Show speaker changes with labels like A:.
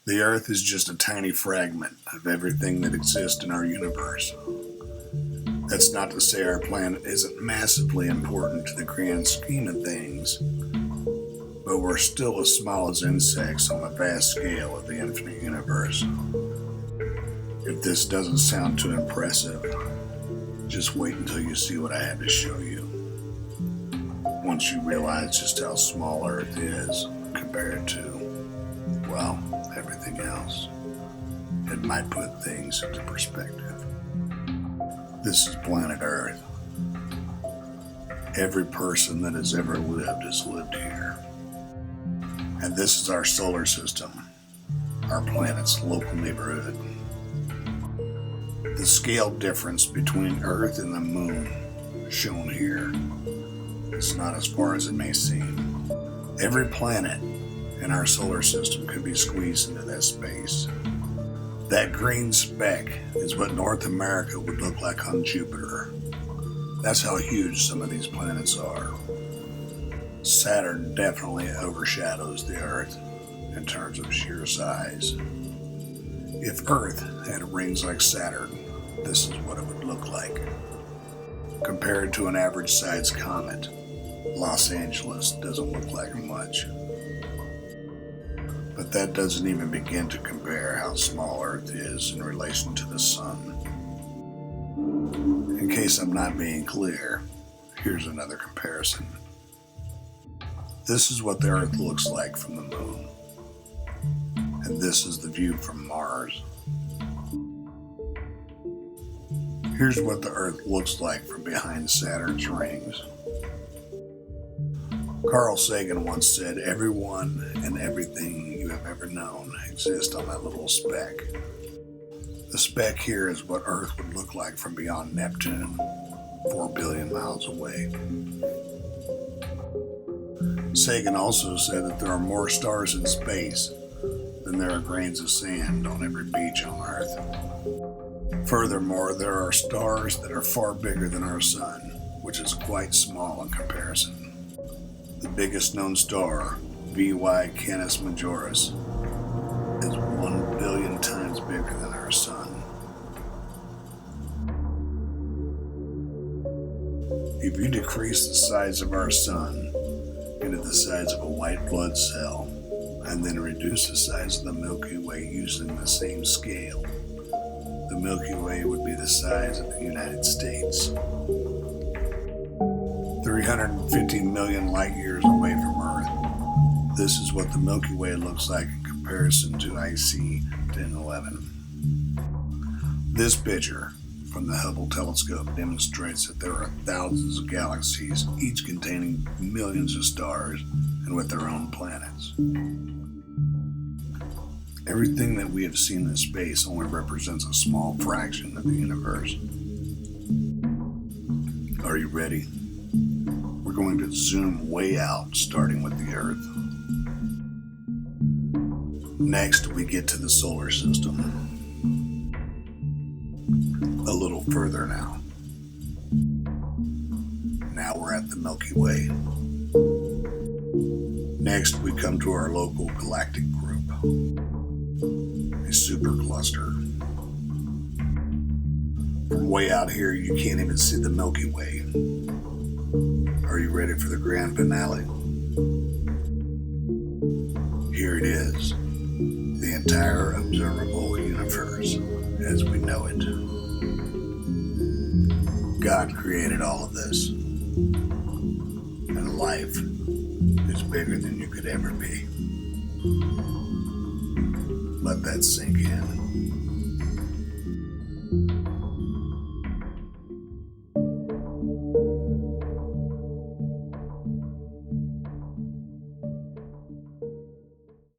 A: The Earth is just a tiny fragment of everything that exists in our universe. That's not to say our planet isn't massively important to the grand scheme of things, but we're still as small as insects on the vast scale of the infinite universe. If this doesn't sound too impressive, just wait until you see what I have to show you. Once you realize just how small Earth is compared to, well, everything else, it might put things into perspective. This is planet Earth. Every person that has ever lived has lived here. And this is our solar system, our planet's local neighborhood. The scale difference between Earth and the Moon, shown here, is not as far as it may seem. Every planet in our solar system could be squeezed into that space. That green speck is what North America would look like on Jupiter. That's how huge some of these planets are. Saturn definitely overshadows the Earth in terms of sheer size. If Earth had rings like Saturn, this is what it would look like. Compared to an average-sized comet, Los Angeles doesn't look like much. But that doesn't even begin to compare how small Earth is in relation to the Sun. In case I'm not being clear, here's another comparison. This is what the Earth looks like from the Moon. And this is the view from Mars. Here's what the Earth looks like from behind Saturn's rings. Carl Sagan once said, everyone and everything you have ever known exists on that little speck. The speck here is what Earth would look like from beyond Neptune, 4 billion miles away. Sagan also said that there are more stars in space than there are grains of sand on every beach on Earth. Furthermore, there are stars that are far bigger than our Sun, which is quite small in comparison. The biggest known star, VY Canis Majoris, is 1 billion times bigger than our Sun. If you decrease the size of our Sun into the size of a white blood cell, and then reduce the size of the Milky Way using the same scale, the Milky Way would be the size of the United States. 350 million light years away from Earth. This is what the Milky Way looks like in comparison to IC 1011. This picture from the Hubble telescope demonstrates that there are thousands of galaxies, each containing millions of stars and with their own planets. Everything that we have seen in space only represents a small fraction of the universe. Are you ready? We're going to zoom way out, starting with the Earth. Next, we get to the solar system. A little further now. Now we're at the Milky Way. Next, we come to our local galactic group, a supercluster. From way out here, you can't even see the Milky Way. Are you ready for the grand finale? Here it is, the entire observable universe as we know it. God created all of this, and life is bigger than you could ever be. Let that sink in.